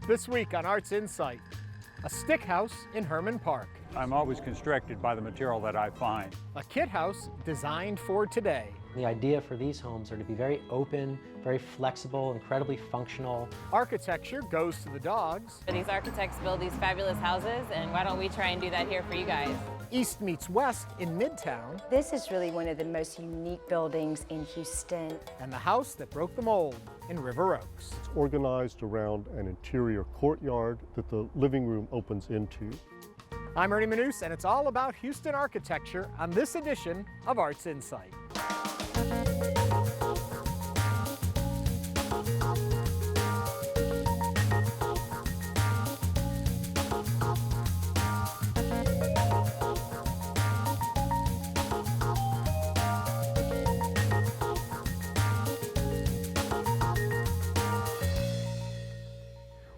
This week on Arts InSight, a stick house in Hermann Park. I'm always constricted by the material that I find. A kit house designed for today. The idea for these homes are to be very open, very flexible, incredibly functional. Architecture goes to the dogs. These architects build these fabulous houses, and why don't we try and do that here for you guys? East meets west in Midtown. This is really one of the most unique buildings in Houston. And the house that broke the mold in River Oaks. It's organized around an interior courtyard that the living room opens into. I'm Ernie Manus, and it's all about Houston architecture on this edition of Arts InSight.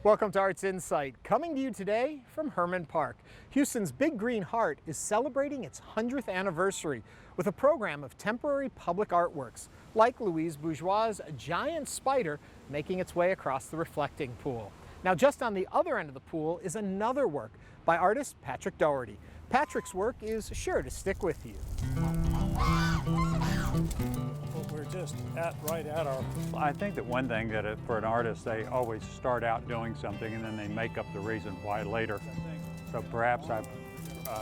Welcome to Arts InSight, coming to you today from Hermann Park. Houston's Big Green Heart is celebrating its 100th anniversary with a program of temporary public artworks, like Louise Bourgeois' giant spider making its way across the reflecting pool. Now, just on the other end of the pool is another work by artist Patrick Doherty. Patrick's work is sure to stick with you. We're just right at our... I think that one thing that for an artist, they always start out doing something and then they make up the reason why later. So perhaps I've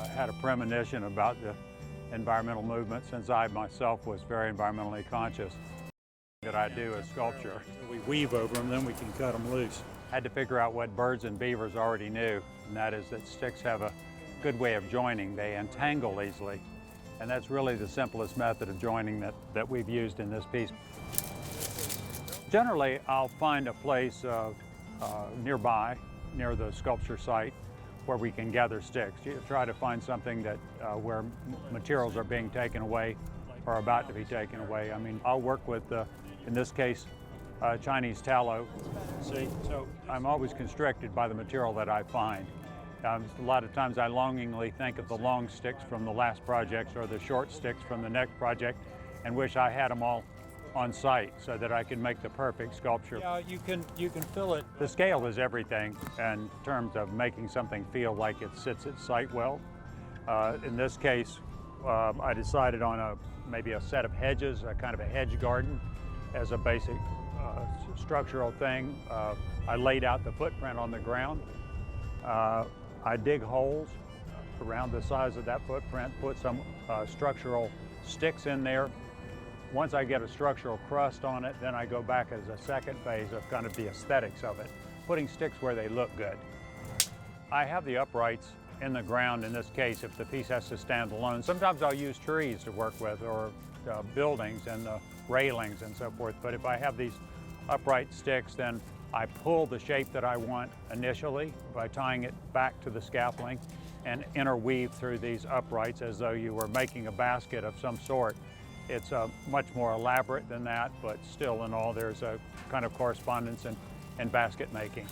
had a premonition about the environmental movement since I myself was very environmentally conscious. That I do is sculpture. We weave over them, then we can cut them loose. I had to figure out what birds and beavers already knew, and that is that sticks have a good way of joining. They entangle easily. And that's really the simplest method of joining that we've used in this piece. Generally, I'll find a place nearby, near the sculpture site, where we can gather sticks. You try to find something that where materials are being taken away or about to be taken away. I mean, I'll work with, in this case, Chinese tallow. See, so I'm always constricted by the material that I find. A lot of times I longingly think of the long sticks from the last projects or the short sticks from the next project and wish I had them all on site so that I could make the perfect sculpture. yeah, you can fill it. The scale is everything in terms of making something feel like it sits at site well. In this case, I decided on maybe a set of hedges, a kind of a hedge garden as a basic structural thing. I laid out the footprint on the ground. I dig holes around the size of that footprint, put some structural sticks in there. Once I get a structural crust on it, then I go back as a second phase of kind of the aesthetics of it, putting sticks where they look good. I have the uprights in the ground in this case if the piece has to stand alone. Sometimes I'll use trees to work with or buildings and the railings and so forth, but if I have these upright sticks, then I pull the shape that I want initially by tying it back to the scaffolding and interweave through these uprights as though you were making a basket of some sort. It's much more elaborate than that, but still in all there's a kind of correspondence in basket making.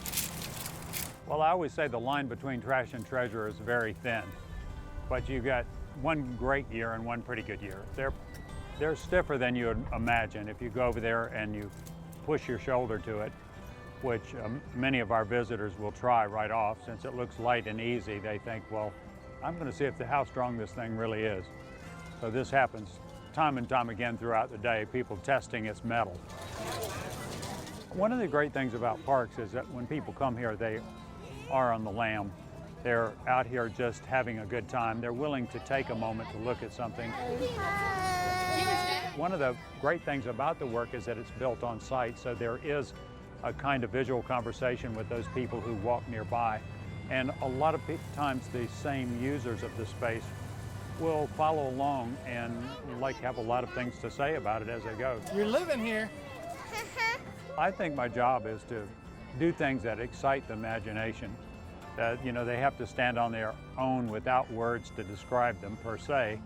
Well, I always say the line between trash and treasure is very thin, but you got one great year and one pretty good year. They're stiffer than you would imagine if you go over there and you push your shoulder to it, which many of our visitors will try right off. Since it looks light and easy, they think, well, I'm going to see how strong this thing really is. So this happens time and time again throughout the day, people testing its metal. One of the great things about parks is that when people come here, they are on the lam. They're out here just having a good time. They're willing to take a moment to look at something. One of the great things about the work is that it's built on site, so there is a kind of visual conversation with those people who walk nearby. And a lot of times the same users of the space will follow along and have a lot of things to say about it as they go. You're living here. I think my job is to do things that excite the imagination. That, they have to stand on their own without words to describe them per se.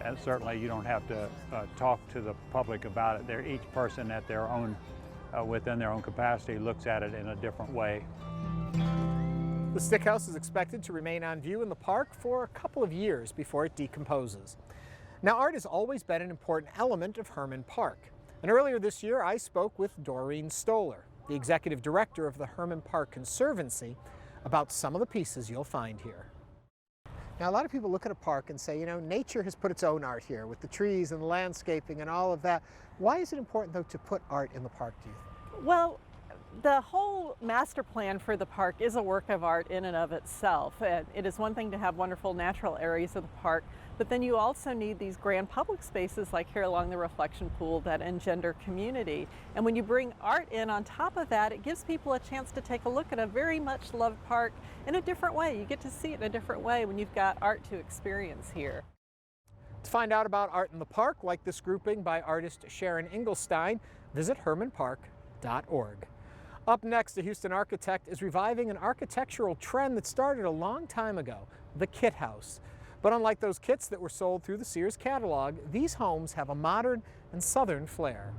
And certainly you don't have to talk to the public about it. Each person at their own within their own capacity looks at it in a different way. The stick house is expected to remain on view in the park for a couple of years before it decomposes. Now, art has always been an important element of Hermann Park. And earlier this year, I spoke with Doreen Stoller, the executive director of the Hermann Park Conservancy, about some of the pieces you'll find here. Now, a lot of people look at a park and say, you know, nature has put its own art here with the trees and the landscaping and all of that. Why is it important, though, to put art in the park, do you think? Well, the whole master plan for the park is a work of art in and of itself. It is one thing to have wonderful natural areas of the park, but then you also need these grand public spaces like here along the reflection pool that engender community. And when you bring art in on top of that, it gives people a chance to take a look at a very much loved park in a different way. You get to see it in a different way when you've got art to experience here. To find out about art in the park, like this grouping by artist Sharon Engelstein, visit hermannpark.org. Up next, a Houston architect is reviving an architectural trend that started a long time ago, the kit house. But unlike those kits that were sold through the Sears catalog, these homes have a modern and southern flair.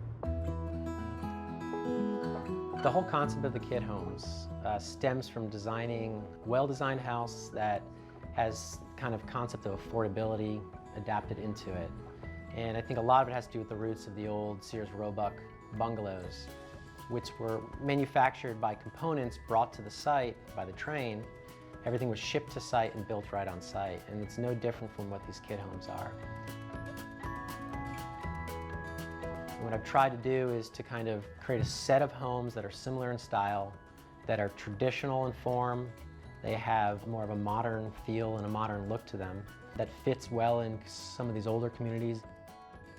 The whole concept of the kit homes stems from designing a well-designed house that has kind of concept of affordability adapted into it. And I think a lot of it has to do with the roots of the old Sears Roebuck bungalows, which were manufactured by components brought to the site by the train. Everything was shipped to site and built right on site, and it's no different from what these kit homes are. What I've tried to do is to kind of create a set of homes that are similar in style, that are traditional in form. They have more of a modern feel and a modern look to them that fits well in some of these older communities,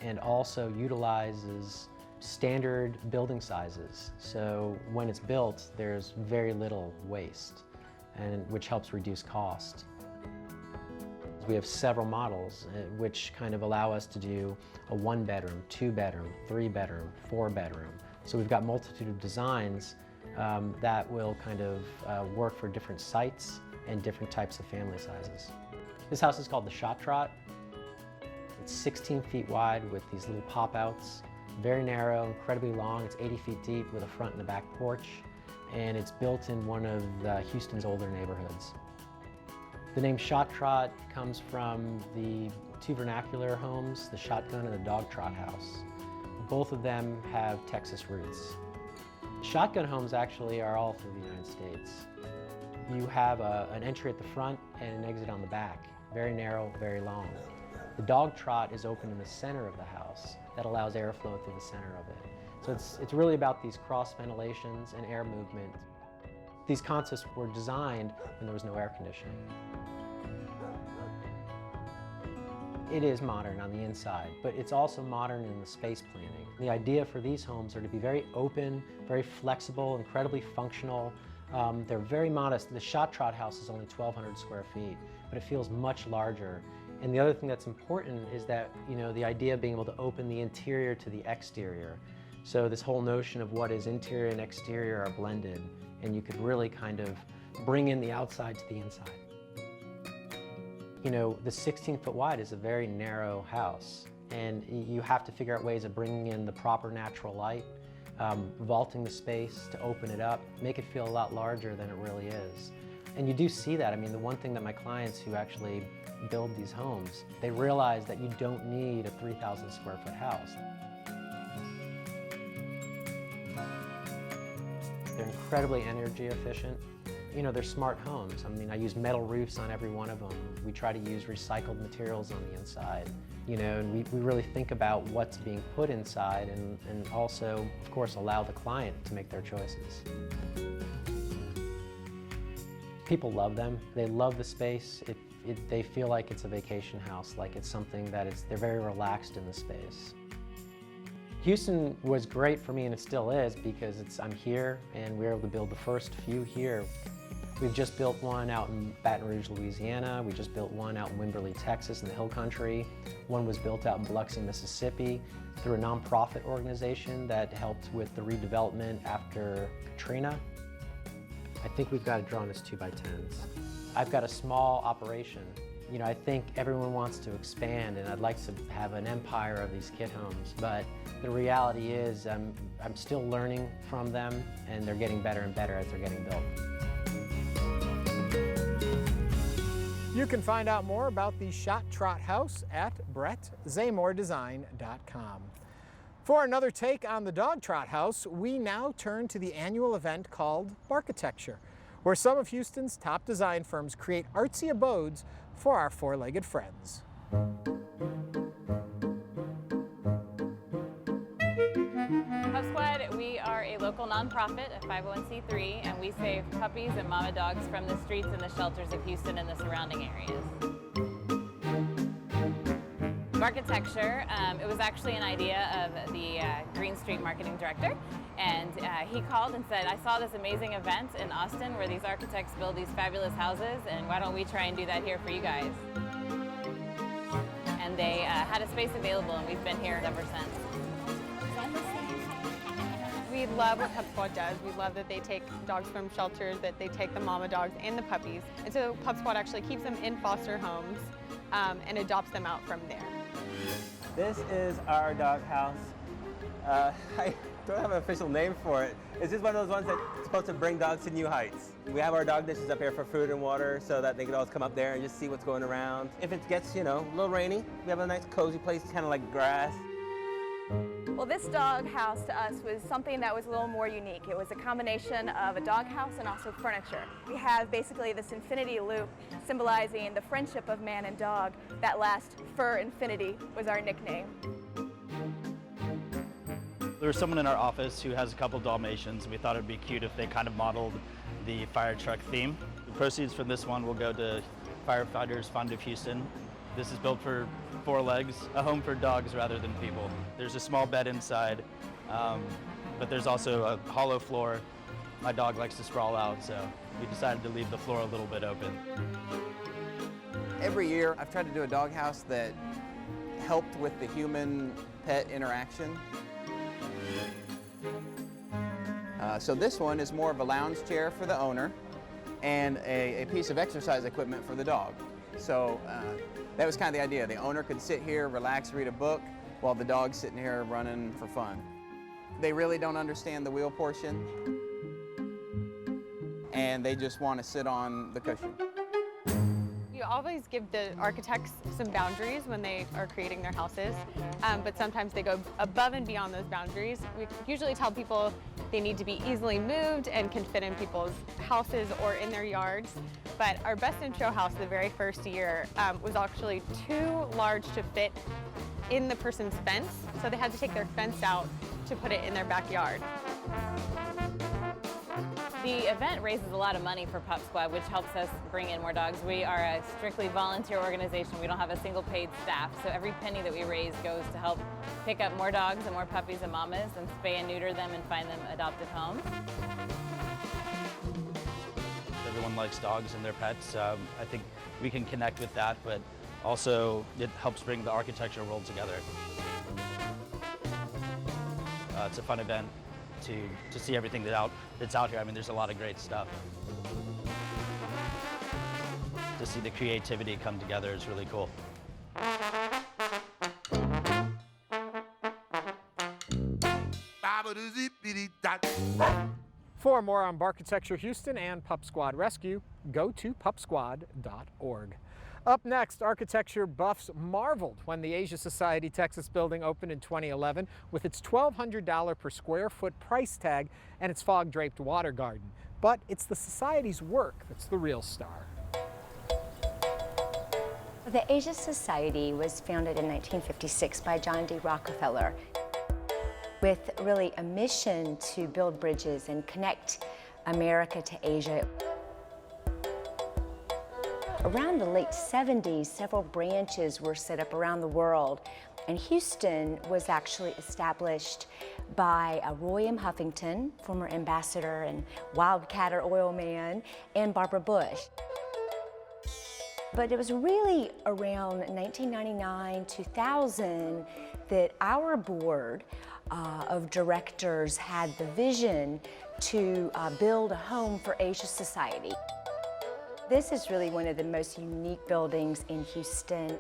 and also utilizes standard building sizes. So when it's built, there's very little waste, and which helps reduce cost. We have several models which kind of allow us to do a 1-bedroom, 2-bedroom, 3-bedroom, 4-bedroom. So we've got multitude of designs that will kind of work for different sites and different types of family sizes. This house is called the Shot Trot. It's 16 feet wide with these little pop-outs. Very narrow, incredibly long. It's 80 feet deep with a front and a back porch, and it's built in one of Houston's older neighborhoods. The name Shot Trot comes from the two vernacular homes, the Shotgun and the Dog Trot House. Both of them have Texas roots. Shotgun homes actually are all through the United States. You have an entry at the front and an exit on the back. Very narrow, very long. The Dog Trot is open in the center of the house. That allows airflow through the center of it. So it's really about these cross ventilations and air movement. These concepts were designed when there was no air conditioning. It is modern on the inside, but it's also modern in the space planning. The idea for these homes are to be very open, very flexible, incredibly functional. They're very modest. The Shot Trot house is only 1,200 square feet, but it feels much larger. And the other thing that's important is that, you know, the idea of being able to open the interior to the exterior. So this whole notion of what is interior and exterior are blended, and you could really kind of bring in the outside to the inside. You know, the 16-foot wide is a very narrow house, and you have to figure out ways of bringing in the proper natural light, vaulting the space to open it up, make it feel a lot larger than it really is. And you do see that. I mean, the one thing that my clients who actually build these homes, they realize that you don't need a 3,000 square foot house. They're incredibly energy efficient. You know, they're smart homes. I mean, I use metal roofs on every one of them. We try to use recycled materials on the inside. You know, and we really think about what's being put inside and also, of course, allow the client to make their choices. People love them. They love the space. They feel like it's a vacation house, like it's something that they're very relaxed in the space. Houston was great for me, and it still is, because I'm here and we were able to build the first few here. We've just built one out in Baton Rouge, Louisiana. We just built one out in Wimberley, Texas in the Hill Country. One was built out in Biloxi, Mississippi through a nonprofit organization that helped with the redevelopment after Katrina. I think we've got to draw on as 2x10s. I've got a small operation. You know, I think everyone wants to expand, and I'd like to have an empire of these kit homes, but the reality is I'm still learning from them, and they're getting better and better as they're getting built. You can find out more about the Shot Trot House at BrettZamorDesign.com. For another take on the dog trot house, we now turn to the annual event called Barkitecture, where some of Houston's top design firms create artsy abodes for our four-legged friends. Pup Squad, we are a local nonprofit, a 501c3, and we save puppies and mama dogs from the streets and the shelters of Houston and the surrounding areas. Architecture, it was actually an idea of the Green Street marketing director, and he called and said, I saw this amazing event in Austin where these architects build these fabulous houses, and why don't we try and do that here for you guys? And they had a space available, and we've been here ever since. We love what Pup Squad does. We love that they take dogs from shelters, that they take the mama dogs and the puppies. And so Pup Squad actually keeps them in foster homes and adopts them out from there. This is our dog house. I don't have an official name for it. It's just one of those ones that's supposed to bring dogs to new heights. We have our dog dishes up here for food and water so that they can always come up there and just see what's going around. If it gets, a little rainy, we have a nice cozy place, kind of like grass. Well, this dog house to us was something that was a little more unique. It was a combination of a dog house and also furniture. We have basically this infinity loop symbolizing the friendship of man and dog that lasts for infinity was our nickname. There was someone in our office who has a couple Dalmatians, and we thought it would be cute if they kind of modeled the fire truck theme. The proceeds from this one will go to Firefighters Fund of Houston. This is built for 4 legs, a home for dogs rather than people. There's a small bed inside, but there's also a hollow floor. My dog likes to sprawl out, so we decided to leave the floor a little bit open. Every year I've tried to do a dog house that helped with the human-pet interaction. So this one is more of a lounge chair for the owner and a piece of exercise equipment for the dog. So that was kind of the idea. The owner could sit here, relax, read a book, while the dog's sitting here running for fun. They really don't understand the wheel portion, and they just want to sit on the cushion. You always give the architects some boundaries when they are creating their houses, but sometimes they go above and beyond those boundaries. We usually tell people they need to be easily moved and can fit in people's houses or in their yards. But our best in show house the very first year was actually too large to fit in the person's fence, so they had to take their fence out to put it in their backyard. The event raises a lot of money for Pup Squad, which helps us bring in more dogs. We are a strictly volunteer organization. We don't have a single paid staff, so every penny that we raise goes to help pick up more dogs and more puppies and mamas and spay and neuter them and find them adoptive homes. Everyone likes dogs and their pets. I think we can connect with that, but also it helps bring the architecture world together. It's a fun event to see everything that's out here. I mean, there's a lot of great stuff. To see the creativity come together is really cool. For more on Barkitecture Houston and Pup Squad Rescue, go to pupsquad.org. Up next, architecture buffs marveled when the Asia Society Texas building opened in 2011 with its $1,200 per square foot price tag and its fog-draped water garden. But it's the Society's work that's the real star. The Asia Society was founded in 1956 by John D. Rockefeller with really a mission to build bridges and connect America to Asia. Around the late 70s, several branches were set up around the world, and Houston was actually established by Roy M. Huffington, former ambassador and wildcatter oil man, and Barbara Bush. But it was really around 1999, 2000 that our board of directors had the vision to build a home for Asia Society. This is really one of the most unique buildings in Houston.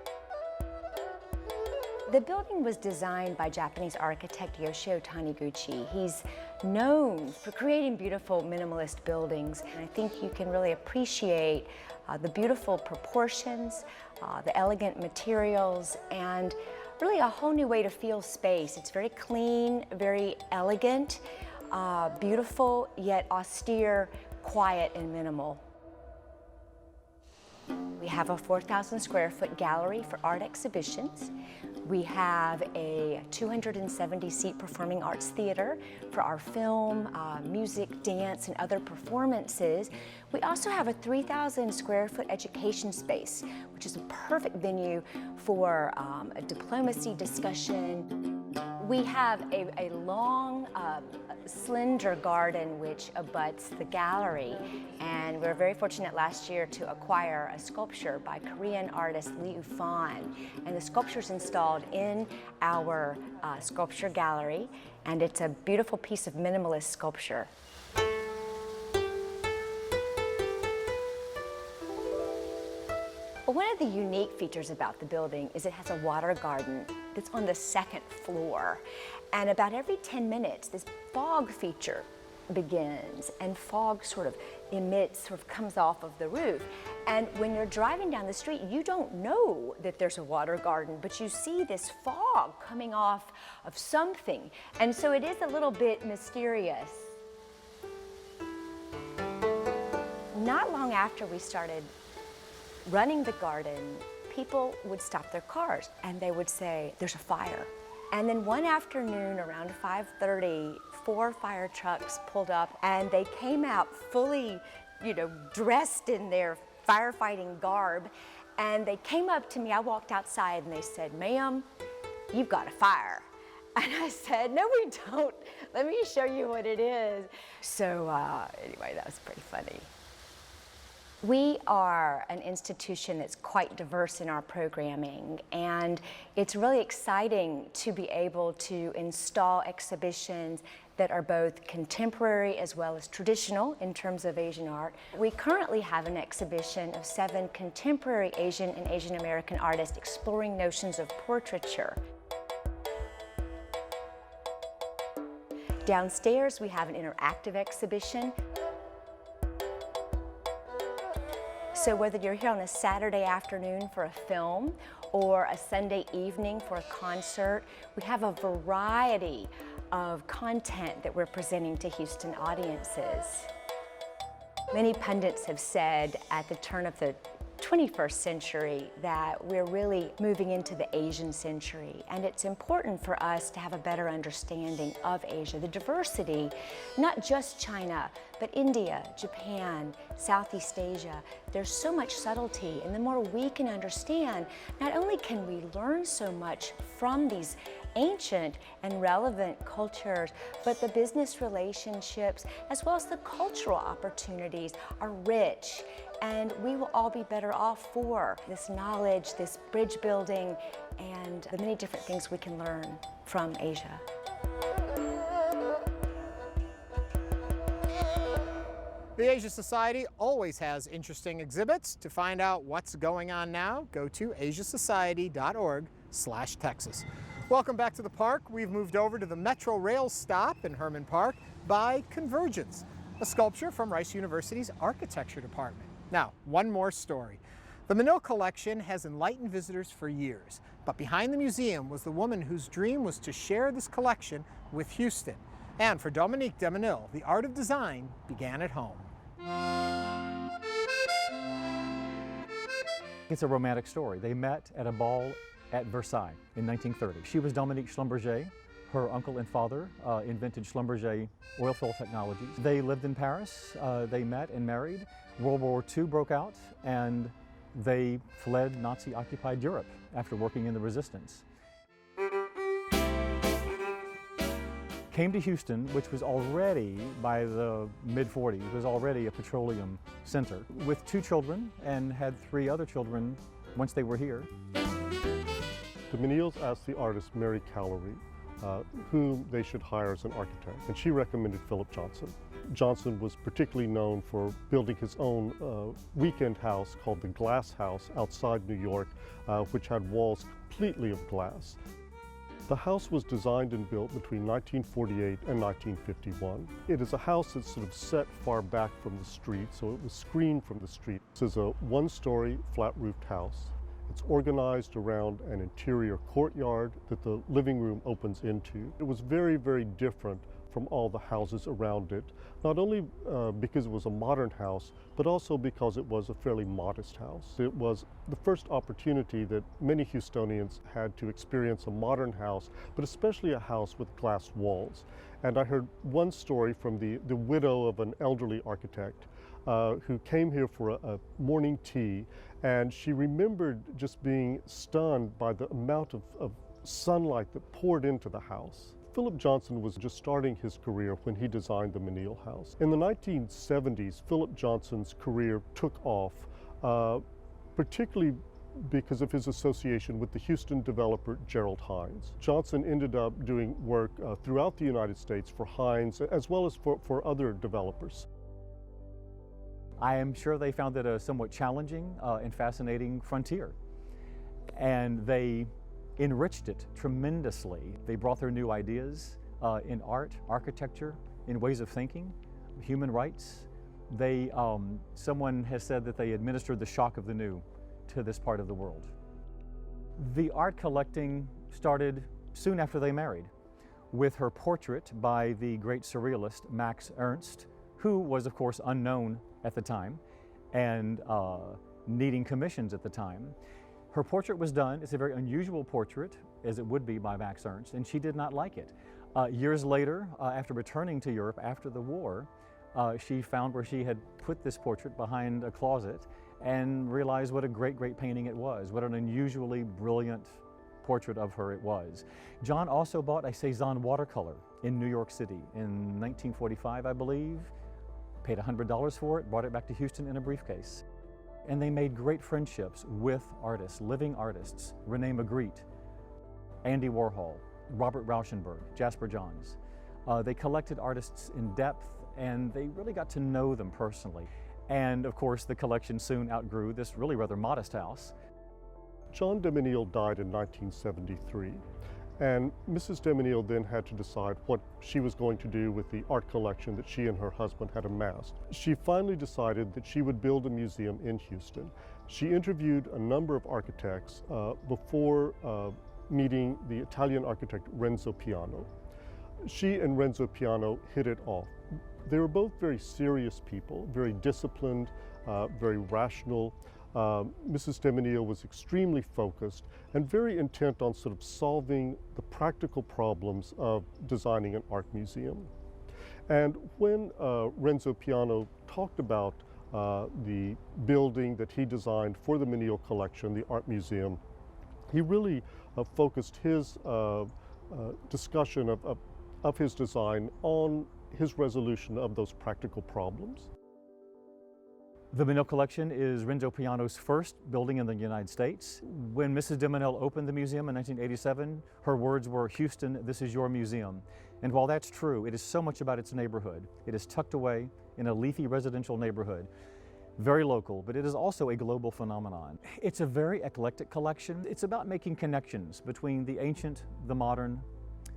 The building was designed by Japanese architect Yoshio Taniguchi. He's known for creating beautiful minimalist buildings, and I think you can really appreciate the beautiful proportions, the elegant materials, and really a whole new way to feel space. It's very clean, very elegant, beautiful, yet austere, quiet, and minimal. We have a 4,000 square foot gallery for art exhibitions. We have a 270 seat performing arts theater for our film, music, dance, and other performances. We also have a 3,000 square foot education space, which is a perfect venue for a diplomacy discussion. We have a long, slender garden which abuts the gallery, and we were very fortunate last year to acquire a sculpture by Korean artist Lee Ufan, and the sculpture's installed in our sculpture gallery, and it's a beautiful piece of minimalist sculpture. Well, one of the unique features about the building is it has a water garden that's on the second floor. And about every 10 minutes, this fog feature begins, and fog sort of comes off of the roof. And when you're driving down the street, you don't know that there's a water garden, but you see this fog coming off of something. And so it is a little bit mysterious. Not long after we started running the garden, people would stop their cars and they would say, "There's a fire." And then one afternoon around 5:30, 4 fire trucks pulled up, and they came out fully, dressed in their firefighting garb. And they came up to me, I walked outside, and they said, "Ma'am, you've got a fire." And I said, "No, we don't. Let me show you what it is." So anyway, that was pretty funny. We are an institution that's quite diverse in our programming, and it's really exciting to be able to install exhibitions that are both contemporary as well as traditional in terms of Asian art. We currently have an exhibition of 7 contemporary Asian and Asian American artists exploring notions of portraiture. Downstairs, we have an interactive exhibition. So whether you're here on a Saturday afternoon for a film or a Sunday evening for a concert, we have a variety of content that we're presenting to Houston audiences. Many pundits have said at the turn of the 21st century that we're really moving into the Asian century, and it's important for us to have a better understanding of Asia, the diversity, not just China, but India, Japan, Southeast Asia. There's so much subtlety, and the more we can understand, not only can we learn so much from these ancient and relevant cultures, but the business relationships as well as the cultural opportunities are rich, and we will all be better off for this knowledge, this bridge building, and the many different things we can learn from Asia. The Asia Society always has interesting exhibits. To find out what's going on now, go to asiasociety.org/Texas. Welcome back to the park. We've moved over to the Metro Rail stop in Hermann Park by Convergence, a sculpture from Rice University's architecture department. Now, one more story. The Menil Collection has enlightened visitors for years, but behind the museum was the woman whose dream was to share this collection with Houston. And for Dominique de Menil, the art of design began at home. It's a romantic story. They met at a ball at Versailles in 1930. She was Dominique Schlumberger. Her uncle and father invented Schlumberger oil fill technologies. They lived in Paris. They met and married. World War II broke out, and they fled Nazi-occupied Europe after working in the resistance. Came to Houston, which was already, by the mid-40s, was already a petroleum center, with 2 children, and had 3 other children once they were here. The Menils asked the artist Mary Callery whom they should hire as an architect, and she recommended Philip Johnson. Johnson was particularly known for building his own weekend house called the Glass House outside New York, which had walls completely of glass. The house was designed and built between 1948 and 1951. It is a house that's sort of set far back from the street, so it was screened from the street. This is a 1-story flat-roofed house. It's organized around an interior courtyard that the living room opens into. It was very, very different from all the houses around it, not only because it was a modern house, but also because it was a fairly modest house. It was the first opportunity that many Houstonians had to experience a modern house, but especially a house with glass walls. And I heard one story from the widow of an elderly architect who came here for a morning tea, and she remembered just being stunned by the amount of sunlight that poured into the house. Philip Johnson was just starting his career when he designed the Menil House. In the 1970s, Philip Johnson's career took off, particularly because of his association with the Houston developer Gerald Hines. Johnson ended up doing work throughout the United States for Hines, as well as for other developers. I am sure they found it a somewhat challenging and fascinating frontier, and they enriched it tremendously. They brought their new ideas in art, architecture, in ways of thinking, human rights. Someone has said that they administered the shock of the new to this part of the world. The art collecting started soon after they married, with her portrait by the great surrealist Max Ernst, who was of course unknown at the time and needing commissions at the time. Her portrait was done. It's a very unusual portrait, as it would be by Max Ernst, and she did not like it. Years later, after returning to Europe after the war, she found where she had put this portrait behind a closet and realized what a great, great painting it was, what an unusually brilliant portrait of her it was. John also bought a Cézanne watercolor in New York City in 1945, I believe, paid $100 for it, brought it back to Houston in a briefcase. And they made great friendships with artists, living artists, Rene Magritte, Andy Warhol, Robert Rauschenberg, Jasper Johns. They collected artists in depth, and they really got to know them personally. And of course, the collection soon outgrew this really rather modest house. John de Menil died in 1973, and Mrs. de Menil then had to decide what she was going to do with the art collection that she and her husband had amassed. She finally decided that she would build a museum in Houston. She interviewed a number of architects before meeting the Italian architect Renzo Piano. She and Renzo Piano hit it off. They were both very serious people, very disciplined, very rational. Mrs. de Menil was extremely focused and very intent on sort of solving the practical problems of designing an art museum. And when Renzo Piano talked about the building that he designed for the Menil Collection, the art museum, he really focused his discussion of his design on his resolution of those practical problems. The Menil Collection is Renzo Piano's first building in the United States. When Mrs. de Menil opened the museum in 1987, her words were, "Houston, this is your museum." And while that's true, it is so much about its neighborhood. It is tucked away in a leafy residential neighborhood, very local, but it is also a global phenomenon. It's a very eclectic collection. It's about making connections between the ancient, the modern,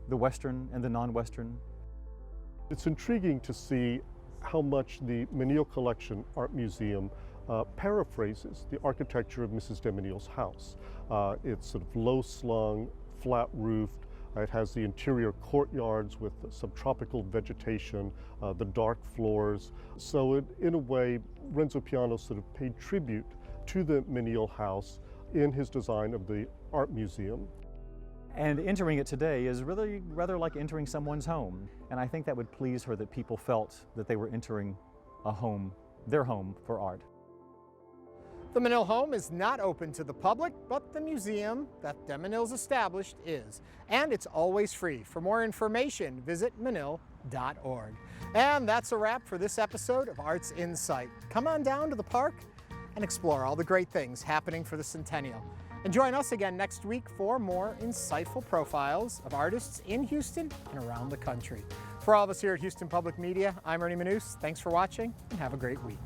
the Western, and the non-Western. It's intriguing to see how much the Menil Collection Art Museum paraphrases the architecture of Mrs. de Menil's house. It's sort of low-slung, flat-roofed. It has the interior courtyards with subtropical vegetation, the dark floors. So in a way, Renzo Piano sort of paid tribute to the Menil house in his design of the art museum. And entering it today is really rather like entering someone's home. And I think that would please her, that people felt that they were entering a home, their home for art. The Menil home is not open to the public, but the museum that de Menil's established is. And it's always free. For more information, visit menil.org. And that's a wrap for this episode of Arts InSight. Come on down to the park and explore all the great things happening for the centennial. And join us again next week for more insightful profiles of artists in Houston and around the country. For all of us here at Houston Public Media, I'm Ernie Manous. Thanks for watching and have a great week.